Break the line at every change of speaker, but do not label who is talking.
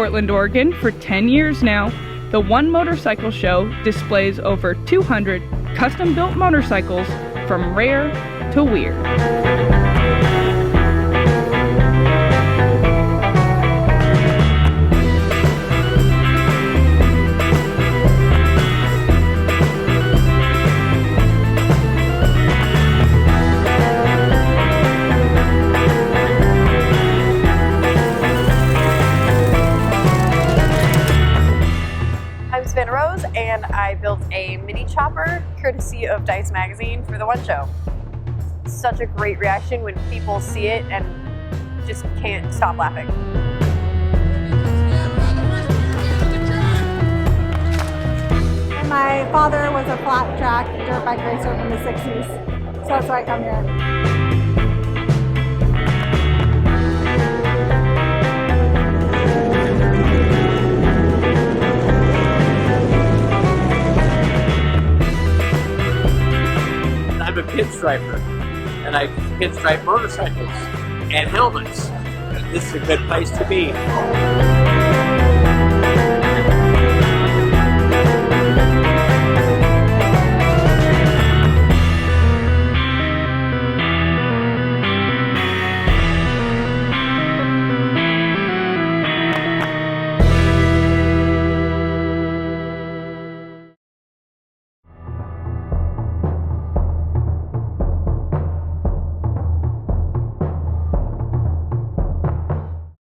Portland, Oregon for 10 years now, the One Motorcycle Show displays over 200 custom-built motorcycles from rare to weird.
I'm Sena and I built a mini chopper courtesy of Dice Magazine for the One Show. Such a great reaction when people see it and just can't stop laughing.
My father was a flat track dirt bike racer from the 60s, so that's why I come here.
I'm a pinstriper, and I pinstripe motorcycles and helmets. This is a good place to be.